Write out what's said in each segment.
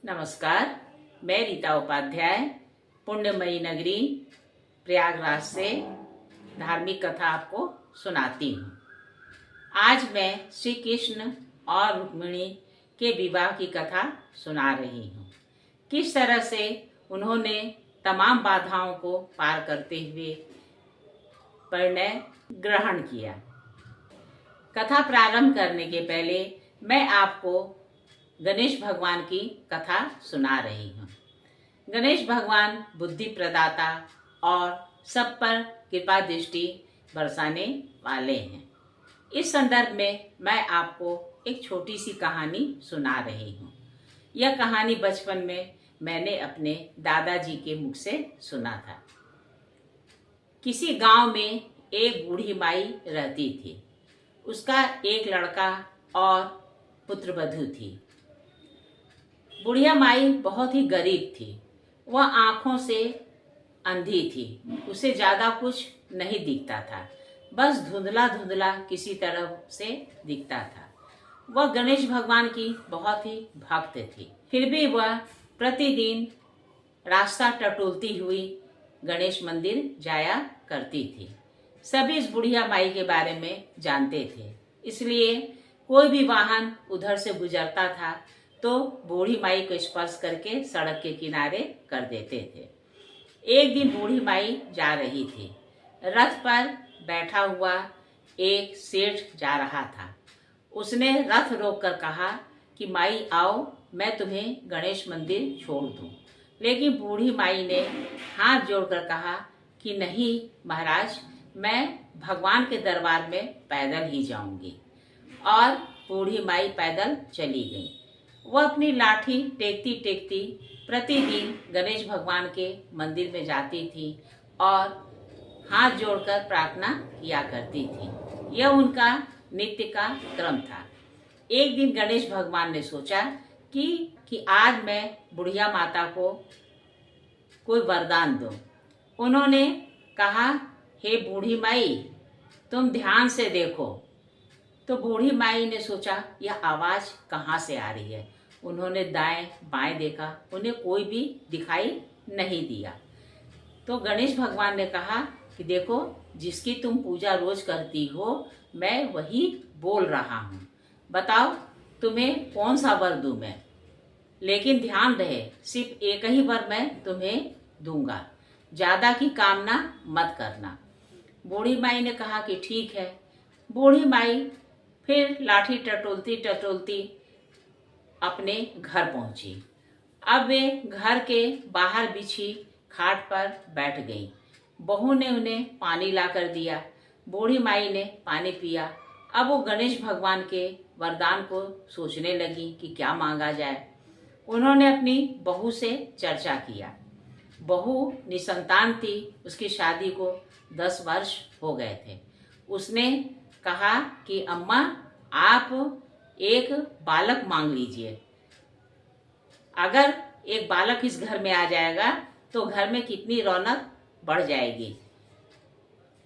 नमस्कार। मैं रीता उपाध्याय पुण्यमयी नगरी प्रयागराज से धार्मिक कथा आपको सुनाती हूँ। आज मैं श्री कृष्ण और रुक्मिणी के विवाह की कथा सुना रही हूँ। किस तरह से उन्होंने तमाम बाधाओं को पार करते हुए परिणय ग्रहण किया। कथा प्रारंभ करने के पहले मैं आपको गणेश भगवान की कथा सुना रही हूँ। गणेश भगवान बुद्धि प्रदाता और सब पर कृपा दृष्टि बरसाने वाले हैं। इस संदर्भ में मैं आपको एक छोटी सी कहानी सुना रही हूँ। यह कहानी बचपन में मैंने अपने दादाजी के मुख से सुना था। किसी गांव में एक बूढ़ी माई रहती थी। उसका एक लड़का और पुत्रवधू थी। बुढ़िया माई बहुत ही गरीब थी। वह आंखों से अंधी थी। उसे ज्यादा कुछ नहीं दिखता था, बस धुंधला धुंधला किसी तरह से दिखता था। वह गणेश भगवान की बहुत ही भक्त थी। फिर भी वह प्रतिदिन रास्ता टटोलती हुई गणेश मंदिर जाया करती थी। सभी इस बुढ़िया माई के बारे में जानते थे, इसलिए कोई भी वाहन उधर से गुजरता था तो बूढ़ी माई को स्पर्श करके सड़क के किनारे कर देते थे। एक दिन बूढ़ी माई जा रही थी। रथ पर बैठा हुआ एक सेठ जा रहा था। उसने रथ रोककर कहा कि माई आओ, मैं तुम्हें गणेश मंदिर छोड़ दूं। लेकिन बूढ़ी माई ने हाथ जोड़कर कहा कि नहीं महाराज, मैं भगवान के दरबार में पैदल ही जाऊंगी। और बूढ़ी माई पैदल चली गई। वह अपनी लाठी टेकती टेकती प्रतिदिन गणेश भगवान के मंदिर में जाती थी और हाथ जोड़कर प्रार्थना किया करती थी। यह उनका नित्य का क्रम था। एक दिन गणेश भगवान ने सोचा कि आज मैं बुढ़िया माता को कोई वरदान दूं। उन्होंने कहा, हे बूढ़ी माई, तुम ध्यान से देखो। तो बूढ़ी माई ने सोचा यह आवाज कहाँ से आ रही है। उन्होंने दाएं बाएं देखा, उन्हें कोई भी दिखाई नहीं दिया। तो गणेश भगवान ने कहा कि देखो, जिसकी तुम पूजा रोज करती हो, मैं वही बोल रहा हूँ। बताओ तुम्हें कौन सा वर दूं मैं। लेकिन ध्यान रहे, सिर्फ एक ही वर मैं तुम्हें दूंगा, ज्यादा की कामना मत करना। बूढ़ी माई ने कहा कि ठीक है। बूढ़ी माई फिर लाठी टटोलती टटोलती अपने घर पहुंची। अब वे घर के बाहर बिछी खाट पर बैठ गई। बहू ने उन्हें पानी लाकर दिया। बूढ़ी माई ने पानी पिया। अब वो गणेश भगवान के वरदान को सोचने लगी कि क्या मांगा जाए। उन्होंने अपनी बहू से चर्चा किया। बहू निसंतान थी। उसकी शादी को 10 वर्ष हो गए थे। उसने कहा कि अम्मा, आप एक बालक मांग लीजिए। अगर एक बालक इस घर में आ जाएगा तो घर में कितनी रौनक बढ़ जाएगी।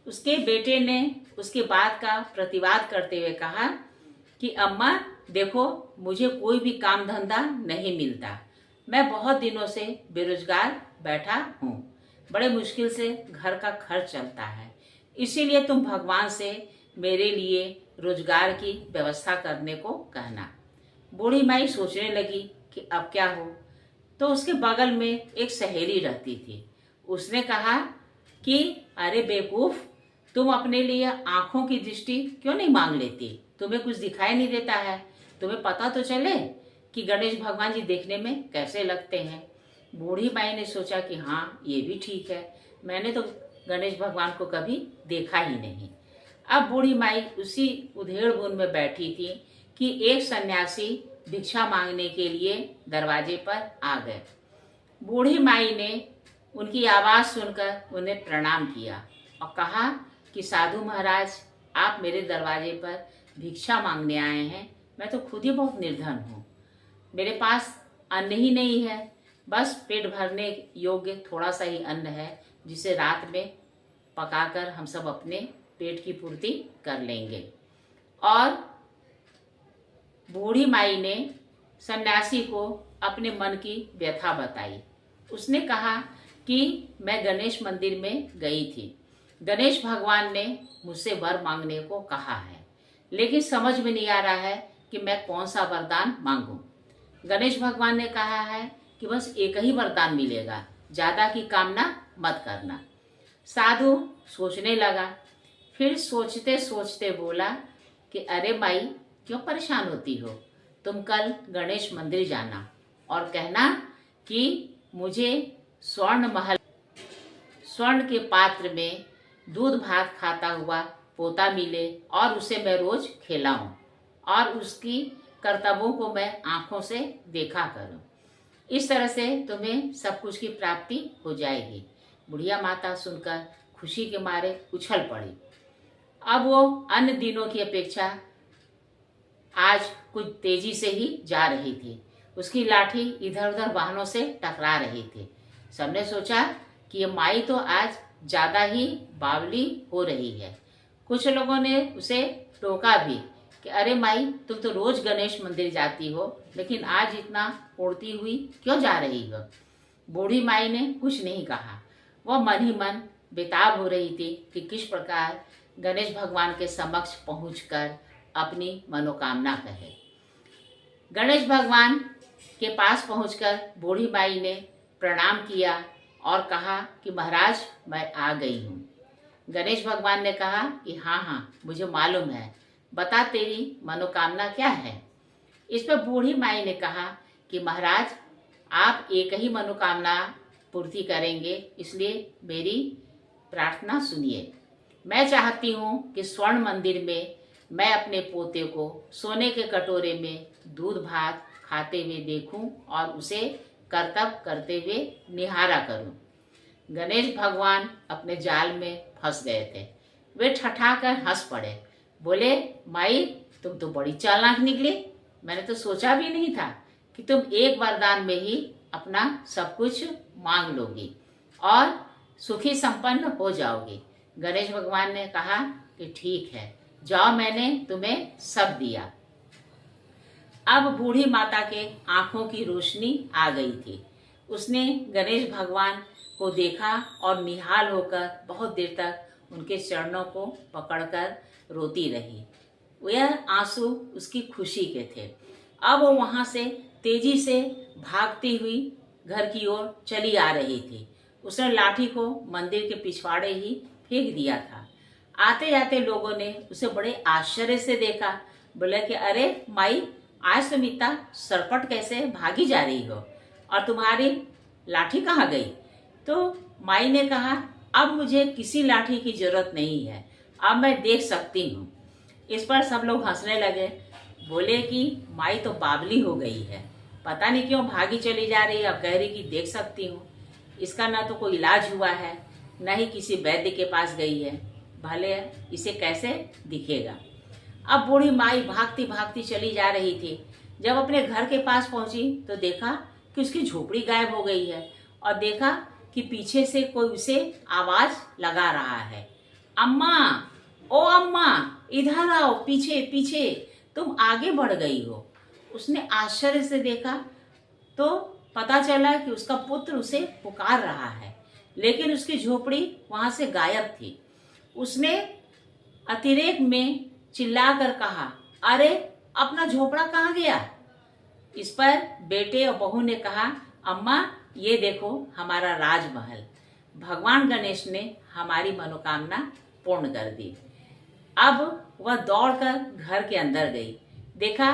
उसके बेटे ने उसके बात का प्रतिवाद करते हुए कहा कि अम्मा देखो, मुझे कोई भी काम धंधा नहीं मिलता। मैं बहुत दिनों से बेरोजगार बैठा हूँ। बड़े मुश्किल से घर का खर्च चलता है। इसीलिए तुम भगवान से मेरे लिए रोजगार की व्यवस्था करने को कहना। बूढ़ी माई सोचने लगी कि अब क्या हो। तो उसके बगल में एक सहेली रहती थी। उसने कहा कि अरे बेवकूफ, तुम अपने लिए आंखों की दृष्टि क्यों नहीं मांग लेती। तुम्हें कुछ दिखाई नहीं देता है। तुम्हें पता तो चले कि गणेश भगवान जी देखने में कैसे लगते हैं। बूढ़ी माई ने सोचा कि हाँ, ये भी ठीक है। मैंने तो गणेश भगवान को कभी देखा ही नहीं। अब बूढ़ी माई उसी उधेड़ बुन में बैठी थी कि एक सन्यासी भिक्षा मांगने के लिए दरवाजे पर आ गए। बूढ़ी माई ने उनकी आवाज सुनकर उन्हें प्रणाम किया और कहा कि साधु महाराज, आप मेरे दरवाजे पर भिक्षा मांगने आए हैं। मैं तो खुद ही बहुत निर्धन हूँ। मेरे पास अन्न ही नहीं है। बस पेट भरने योग्य थोड़ा सा ही अन्न है, जिसे रात में पकाकर हम सब अपने पेट की पूर्ति कर लेंगे। और बूढ़ी माई ने सन्यासी को अपने मन की व्यथा बताई। उसने कहा कि मैं गणेश मंदिर में गई थी। गणेश भगवान ने मुझसे वर मांगने को कहा है, लेकिन समझ में नहीं आ रहा है कि मैं कौन सा वरदान मांगूं। गणेश भगवान ने कहा है कि बस एक ही वरदान मिलेगा, ज्यादा की कामना मत करना। साधु सोचने लगा, फिर सोचते सोचते बोला कि अरे माई, क्यों परेशान होती हो? तुम कल गणेश मंदिर जाना और कहना कि मुझे स्वर्ण के पात्र में दूध भात खाता हुआ पोता मिले और उसे मैं रोज खिलाऊं और उसकी कर्तव्यों को मैं आंखों से देखा करूं। इस तरह से तुम्हें सब कुछ की प्राप्ति हो जाएगी। बुढ़िया माता सुनकर खुशी के मारे उछल पड़ी। अब वो अन्य दिनों की अपेक्षा आज कुछ तेजी से ही जा रही थी। उसकी लाठी इधर उधर वाहनों से टकरा रही थी। सबने सोचा कि ये माई तो आज ज्यादा ही बावली हो रही है। कुछ लोगों ने उसे टोका भी कि अरे माई, तुम तो रोज गणेश मंदिर जाती हो, लेकिन आज इतना उड़ती हुई क्यों जा रही हो? बूढ़ी माई ने कुछ नहीं कहा। वह मन ही मन बेताब हो रही थी कि किस प्रकार गणेश भगवान के समक्ष पहुंचकर अपनी मनोकामना कहे। गणेश भगवान के पास पहुंचकर बूढ़ी माई ने प्रणाम किया और कहा कि महाराज, मैं आ गई हूँ। गणेश भगवान ने कहा कि हाँ हाँ, मुझे मालूम है, बता तेरी मनोकामना क्या है। इस पर बूढ़ी माई ने कहा कि महाराज, आप एक ही मनोकामना पूर्ति करेंगे, इसलिए मेरी प्रार्थना सुनिए। मैं चाहती हूँ कि स्वर्ण मंदिर में मैं अपने पोते को सोने के कटोरे में दूध भात खाते हुए देखूं और उसे कर्तव्य करते हुए निहारा करूं। गणेश भगवान अपने जाल में फंस गए थे। वे ठठाकर हंस पड़े। बोले, माई, तुम तो बड़ी चालाक निकली। मैंने तो सोचा भी नहीं था कि तुम एक वरदान में ही अपना सब कुछ मांग लोगी और सुखी संपन्न हो जाओगी। गणेश भगवान ने कहा कि ठीक है, जाओ, मैंने तुम्हें सब दिया। अब बूढ़ी माता के आंखों की रोशनी आ गई थी। उसने गणेश भगवान को देखा और निहाल होकर बहुत देर तक उनके चरणों को पकड़कर रोती रही। वह आंसू उसकी खुशी के थे। अब वो वहां से तेजी से भागती हुई घर की ओर चली आ रही थी। उसने लाठी को मंदिर के पिछवाड़े ही फेंक दिया था। आते जाते लोगों ने उसे बड़े आश्चर्य से देखा। बोले कि अरे माई, आज तुम इतना सरपट कैसे भागी जा रही हो और तुम्हारी लाठी कहाँ गई? तो माई ने कहा, अब मुझे किसी लाठी की जरूरत नहीं है, अब मैं देख सकती हूँ। इस पर सब लोग हंसने लगे। बोले कि माई तो बावली हो गई है, पता नहीं क्यों भागी चली जा रही है, अब कह रही कि देख सकती हूँ। इसका ना तो कोई इलाज हुआ है, न ही किसी वैद्य के पास गई है, भले इसे कैसे दिखेगा। अब बूढ़ी माई भागती भागती चली जा रही थी। जब अपने घर के पास पहुंची तो देखा कि उसकी झोपड़ी गायब हो गई है और देखा कि पीछे से कोई उसे आवाज लगा रहा है, अम्मा, ओ अम्मा, इधर आओ, पीछे पीछे, तुम आगे बढ़ गई हो। उसने आश्चर्य से देखा तो पता चला कि उसका पुत्र उसे पुकार रहा है, लेकिन उसकी झोपड़ी वहां से गायब थी। उसने अतिरेक में चिल्लाकर कहा, अरे अपना झोपड़ा कहाँ गया? इस पर बेटे और बहू ने कहा, अम्मा, ये देखो हमारा राजमहल, भगवान गणेश ने हमारी मनोकामना पूर्ण कर दी। अब वह दौड़कर घर के अंदर गई। देखा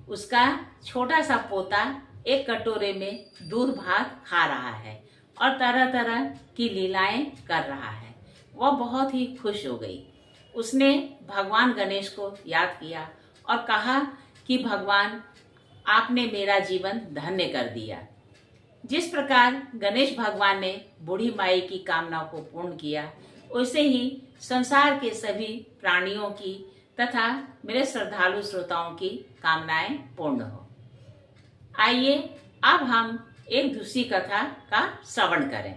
उसका छोटा सा पोता एक कटोरे में दूध भात खा रहा है और तरह तरह की लीलाएं कर रहा है। वह बहुत ही खुश हो गई। उसने भगवान गणेश को याद किया और कहा कि भगवान, आपने मेरा जीवन धन्य कर दिया। जिस प्रकार गणेश भगवान ने बूढ़ी माई की कामना को पूर्ण किया, वैसे ही संसार के सभी प्राणियों की तथा मेरे श्रद्धालु श्रोताओं की कामनाएं पूर्ण हो। आइए अब हम एक दूसरी कथा का श्रवण करें।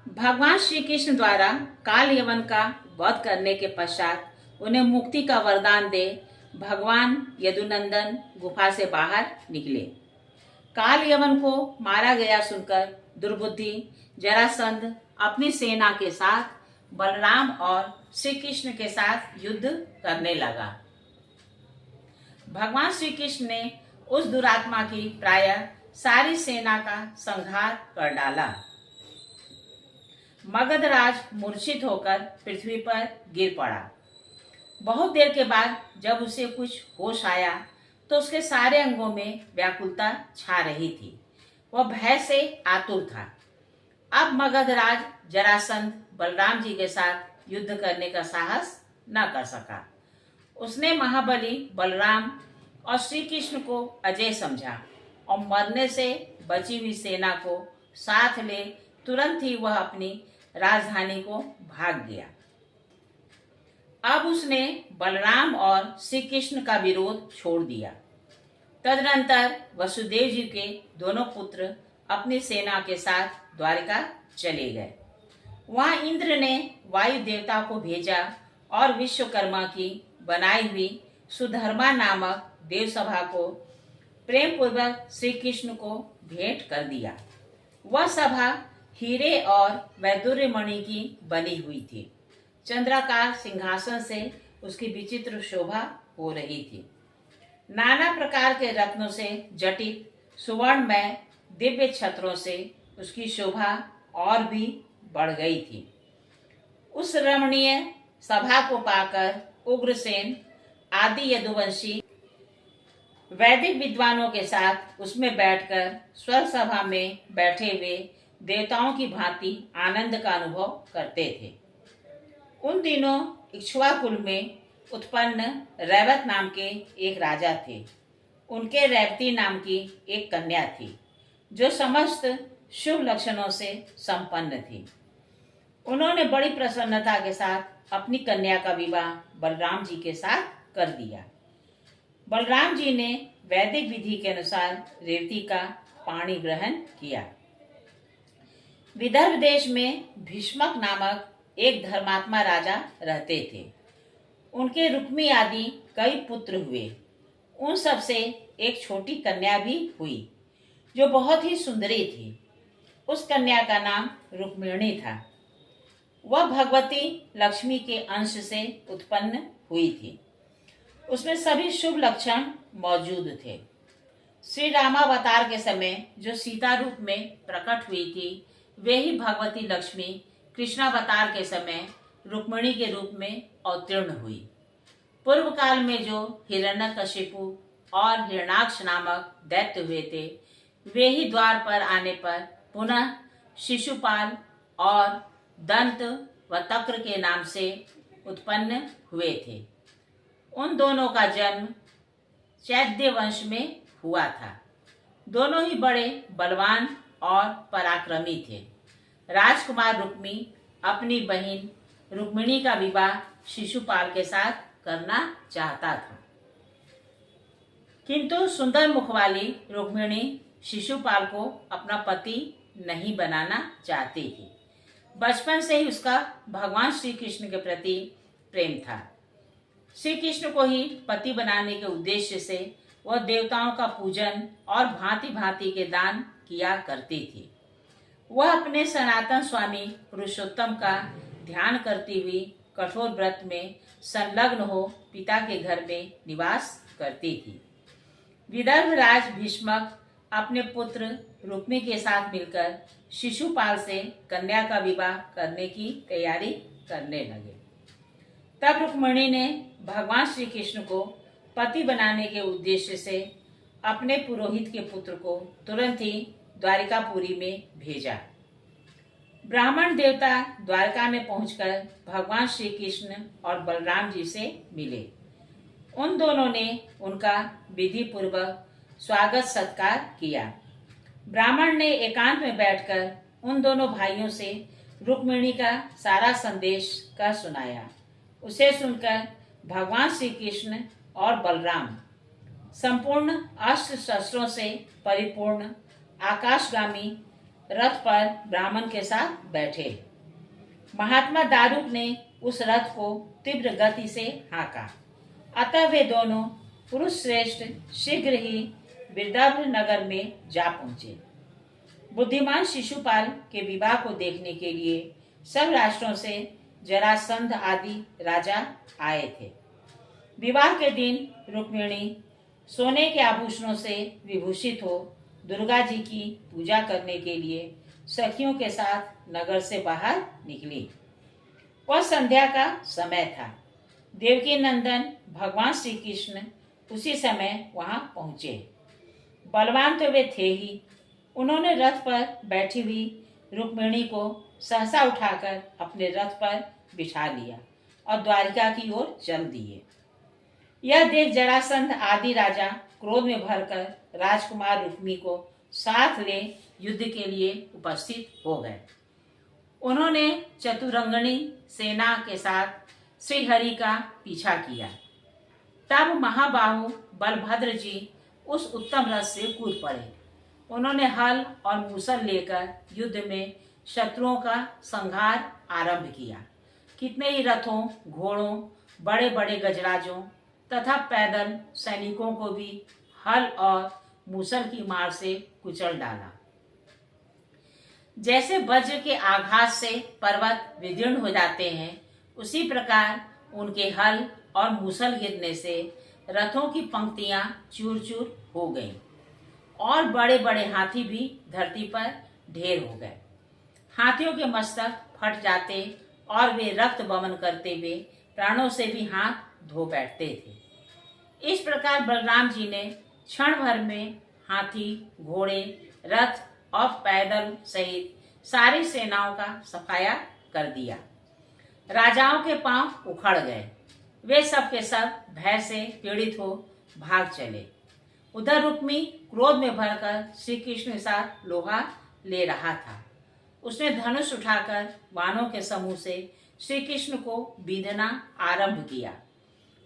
भगवान श्री कृष्ण द्वारा काल यवन का वध करने के पश्चात उन्हें मुक्ति का वरदान दे भगवान यदुनंदन गुफा से बाहर निकले। काल यवन को मारा गया सुनकर दुर्बुद्धि जरासंध अपनी सेना के साथ बलराम और श्री कृष्ण के साथ युद्ध करने लगा। भगवान श्री कृष्ण ने उस दुरात्मा की प्रायः सारी सेना का संहार कर डाला। मगधराज मूर्छित होकर पृथ्वी पर गिर पड़ा। बहुत देर के बाद जब उसे कुछ होश आया तो उसके सारे अंगों में व्याकुलता छा रही थी। वह भय से आतुर था। अब मगधराज जरासंध बलराम जी के साथ युद्ध करने का साहस न कर सका। उसने महाबली बलराम और श्री कृष्ण को अजय समझा और मरने से बची हुई सेना को साथ ले तुरंत ही वह अपनी राजधानी को भाग गया। अब उसने बलराम और श्री कृष्ण का विरोध छोड़ दिया। तदनंतर वसुदेव जी के दोनों पुत्र अपनी सेना के साथ द्वारिका चले गए। वहां इंद्र ने वायु देवता को भेजा और विश्वकर्मा की बनाई हुई सुधर्मा नामक देवसभा को प्रेम पूर्वक श्री कृष्ण को भेंट कर दिया। वह सभा हीरे और वैदुर्य मणि की बनी हुई थी। चंद्राकार सिंहासन से उसकी विचित्र शोभा हो रही थी। नाना प्रकार के रत्नों से जटित सुवर्णमय दिव्य छत्रों से उसकी शोभा और भी बढ़ गई थी। उस रमणीय सभा को पाकर उग्रसेन आदि यदुवंशी वैदिक विद्वानों के साथ उसमें बैठकर स्वर्ग सभा में बैठे हुए देवताओं की भांति आनंद का अनुभव करते थे। उन दिनों इक्ष्वाकुल में उत्पन्न रैवत नाम के एक राजा थे। उनके रैवती नाम की एक कन्या थी जो समस्त शुभ लक्षणों से संपन्न थी। उन्होंने बड़ी प्रसन्नता के साथ अपनी कन्या का विवाह बलराम जी के साथ कर दिया। बलराम जी ने वैदिक विधि के अनुसार रेवती का पाणी ग्रहण किया। विदर्भ देश में भीष्मक नामक एक धर्मात्मा राजा रहते थे। उनके रुक्मी आदि कई पुत्र हुए। उन सब से एक छोटी कन्या भी हुई जो बहुत ही सुंदरी थी। उस कन्या का नाम रुक्मिणी था। वह भगवती लक्ष्मी के अंश से उत्पन्न हुई थी। उसमें सभी शुभ लक्षण मौजूद थे। श्री रामावतार के समय जो सीता रूप में प्रकट हुई थी वे ही भगवती लक्ष्मी कृष्णावतार के समय रुक्मिणी के रूप में अवतीर्ण हुई। पूर्व काल में जो हिरण्यकशिपु और हिरणाक्ष नामक दैत्य हुए थे वे ही द्वार पर आने पर पुनः शिशुपाल और दंत व तक्र के नाम से उत्पन्न हुए थे। उन दोनों का जन्म चैत्य वंश में हुआ था। दोनों ही बड़े बलवान और पराक्रमी थे। राजकुमार रुक्मी अपनी बहन रुक्मिणी का विवाह शिशुपाल के साथ करना चाहता था, किंतु सुंदर मुख वाली रुक्मिणी शिशुपाल को अपना पति नहीं बनाना चाहती थी। बचपन से ही उसका भगवान श्री कृष्ण के प्रति प्रेम था। श्री कृष्ण को ही पति बनाने के उद्देश्य से वह देवताओं का पूजन और भांति भांति के दान किया करती थी। वह अपने सनातन स्वामी पुरुषोत्तम का ध्यान करती हुई कठोर व्रत में संलग्न हो पिता के घर में निवास करती थी। विदर्भ राज भीष्मक अपने पुत्र रुक्मी के साथ मिलकर शिशुपाल से कन्या का विवाह करने की तैयारी करने लगे। तब रुक्मिणी ने भगवान श्री कृष्ण को पति बनाने के उद्देश्य से अपने पुरोहित के पुत्र को तुरंत ही द्वारिकापुरी में भेजा। ब्राह्मण देवता द्वारका में पहुंचकर भगवान श्री कृष्ण और बलराम जी से मिले। उन दोनों ने उनका विधि पूर्वक स्वागत सत्कार किया। ब्राह्मण ने एकांत में बैठकर उन दोनों भाइयों से रुक्मिणी का सारा संदेश का सुनाया। उसे सुनकर भगवान श्री कृष्ण और बलराम संपूर्ण अस्त्र शस्त्रों से परिपूर्ण आकाशगामी रथ पर ब्राह्मण के साथ बैठे। महात्मा दारुक ने उस रथ को तीव्र गति से हाँका। अतः वे दोनों पुरुष श्रेष्ठ शीघ्र ही वृंदावन नगर में जा पहुंचे। बुद्धिमान शिशुपाल के विवाह को देखने के लिए सब राष्ट्रों से जरासंध आदि राजा आए थे। विवाह के दिन रुक्मिणी सोने के आभूषणों से विभूषित हो दुर्गा जी की पूजा करने के लिए सखियों के साथ नगर से बाहर निकली। वह संध्या का समय था। देवकी नंदन भगवान श्री कृष्ण उसी समय वहां पहुंचे। बलवान तो वे थे ही। उन्होंने रथ पर बैठी हुई रुक्मिणी को सहसा उठाकर अपने रथ पर बिठा लिया और द्वारिका की ओर चल दिए। यह देख जरासंध आदि राजा क्रोध में भरकर राजकुमार रुक्मी को साथ ले युद्ध के लिए उपस्थित हो गए। उन्होंने चतुरंगणी सेना के साथ श्रीहरि का पीछा किया। तब महाबाहु बलभद्र जी उस उत्तम रथ से कूद पड़े। उन्होंने हल और मूसल लेकर युद्ध में शत्रुओं का संहार आरंभ किया। कितने ही रथों, घोड़ों, बड़े बड़े गजराजों तथा पैदल सैनिकों को भी हल और मूसल की मार से कुचल डाला। जैसे वज्र के आघात से पर्वत विदीर्ण हो जाते हैं, उसी प्रकार उनके हल और मूसल गिरने से रथों की पंक्तियां चूर चूर हो गईं और बड़े बड़े हाथी भी धरती पर ढेर हो गए। हाथियों के मस्तक फट जाते और वे रक्त बमन करते हुए प्राणों से भी हाथ धो बैठते थे। इस प्रकार बलराम जी ने क्षण भर में हाथी, घोड़े, रथ और पैदल सहित सारी सेनाओं का सफाया कर दिया। राजाओं के पांव उखड़ गए। वे सब के सब भय से पीड़ित हो भाग चले। उधर रुक्मी क्रोध में भरकर श्री कृष्ण के साथ लोहा ले रहा था। उसने धनुष उठाकर वानों के समूह से श्री कृष्ण को बीधना आरंभ किया।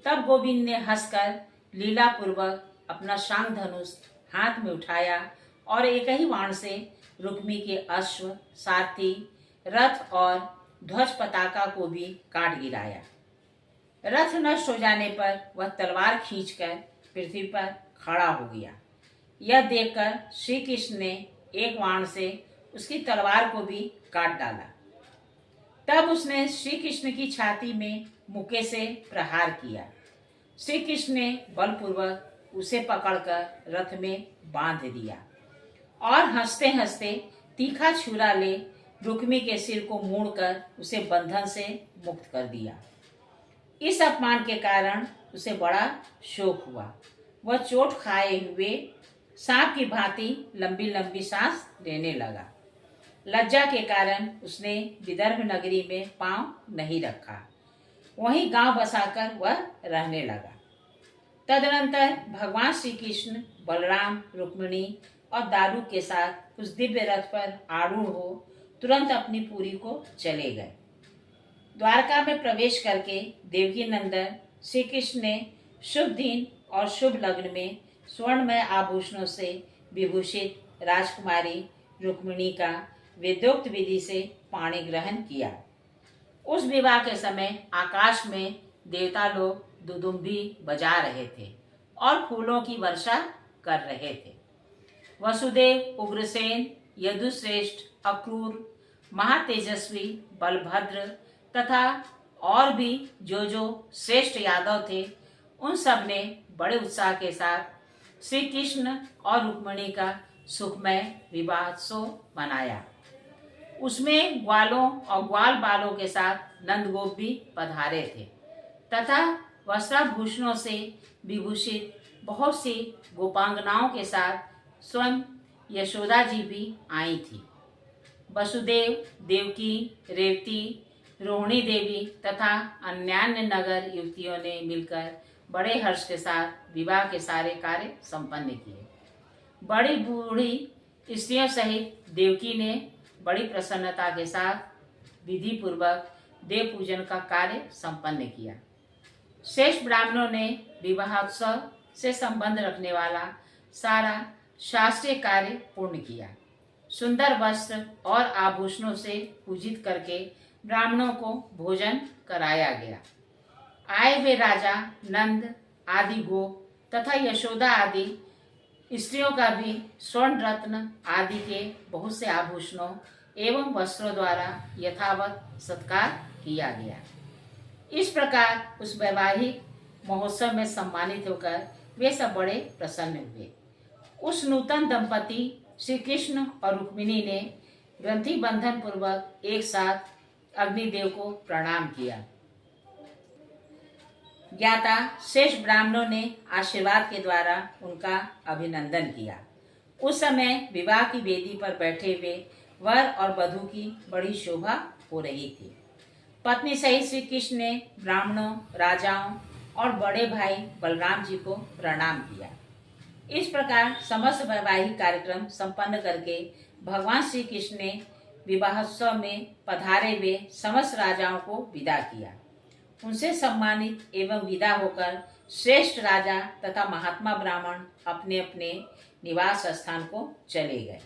तब गोविंद ने हंसकर लीला पूर्वक अपना शांग धनुष हाथ में उठाया और एक ही बाण से रुक्मी के अश्व, सारथी, रथ और ध्वज पताका को भी काट गिराया। रथ नष्ट हो जाने पर वह तलवार खींचकर पृथ्वी पर खड़ा हो गया। यह देखकर श्री कृष्ण ने एक बाण से उसकी तलवार को भी काट डाला। तब उसने श्री कृष्ण की छाती में मुक्के से प्रहार किया। श्री कृष्ण ने बलपूर्वक उसे पकड़कर रथ में बांध दिया और हंसते हंसते तीखा छुरा ले रुक्मी के सिर को मोड़कर उसे बंधन से मुक्त कर दिया। इस अपमान के कारण उसे बड़ा शोक हुआ। वह चोट खाए हुए सांप की भांति लंबी लंबी सांस लेने लगा। लज्जा के कारण उसने विदर्भ नगरी में पांव नहीं रखा। वहीं गांव बसाकर वह रहने लगा। तदनंतर भगवान श्री कृष्ण, बलराम, रुक्मिणी और दारू के साथ उस दिव्य रथ पर आरूढ़ हो तुरंत अपनी पुरी को चले गए। द्वारका में प्रवेश करके देवकी नंदन श्री कृष्ण ने शुभ दिन और शुभ लग्न में स्वर्णमय आभूषणों से विभूषित राजकुमारी रुक्मिणी का वेदोक्त विधि से पाणी ग्रहण किया। उस विवाह के समय आकाश में देवता लोग दुदुम्भी बजा रहे थे और फूलों की वर्षा कर रहे थे। वसुदेव, उग्रसेन, यदुश्रेष्ठ, अक्रूर, महातेजस्वी, बलभद्र तथा और भी जो श्रेष्ठ यादव थे, उन सब ने बड़े उत्साह के साथ श्री कृष्ण और रुक्मिणी का सुखमय विवाहोत्सव मनाया। उसमें ग्वालों और ग्वाल बालों के साथ नंदगोप भी पधारे थे तथा वस्त्राभूषणों से विभूषित बहुत सी गोपांगनाओं के साथ स्वयं यशोदा जी भी आई थी। वसुदेव, देवकी, रेवती, रोहिणी देवी तथा अन्यान्य नगर युवतियों ने मिलकर बड़े हर्ष के साथ विवाह के सारे कार्य संपन्न किए। बड़ी बूढ़ी स्त्रियों सहित देवकी ने बड़ी प्रसन्नता के साथ विधि पूर्वक देव पूजन का कार्य संपन्न किया। शेष ब्राह्मणों ने विवाहोत्सव से संबंध रखने वाला सारा शास्त्रीय कार्य पूर्ण किया। सुंदर वस्त्र और आभूषणों से पूजित करके ब्राह्मणों को भोजन कराया गया। आए हुए राजा, नंद आदि गोप तथा यशोदा आदि स्त्रियों का भी स्वर्ण रत्न आदि के बहुत से आभूषणों एवं वस्त्रों द्वारा यथावत सत्कार किया गया। इस प्रकार उस वैवाहिक महोत्सव में सम्मानित होकर वे सब बड़े प्रसन्न हुए। उस नूतन दंपति श्री कृष्ण और रुक्मिणी ने ग्रंथि बंधन पूर्वक एक साथ अग्निदेव को प्रणाम किया। ज्ञाता श्रेष्ठ ब्राह्मणों ने आशीर्वाद के द्वारा उनका अभिनंदन किया। उस समय विवाह की वेदी पर बैठे हुए वर और वधू की बड़ी शोभा हो रही थी। पत्नी सहित श्री कृष्ण ने ब्राह्मणों, राजाओं और बड़े भाई बलराम जी को प्रणाम किया। इस प्रकार समस्त वैवाहिक कार्यक्रम संपन्न करके भगवान श्री कृष्ण ने विवाहोत्सव में पधारे हुए समस्त राजाओं को विदा किया। उनसे सम्मानित एवं विदा होकर श्रेष्ठ राजा तथा महात्मा ब्राह्मण अपने अपने निवास स्थान को चले गए।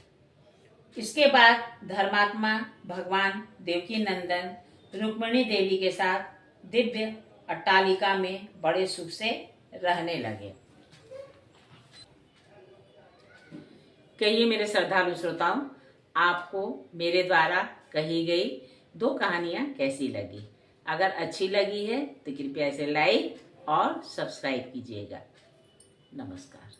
इसके बाद धर्मात्मा भगवान देवकी नंदन रुक्मिणी देवी के साथ दिव्य अट्टालिका में बड़े सुख से रहने लगे। कहिए मेरे श्रद्धालु श्रोताओं, आपको मेरे द्वारा कही गई 2 कहानियां कैसी लगी? अगर अच्छी लगी है तो कृपया इसे लाइक और सब्सक्राइब कीजिएगा। नमस्कार।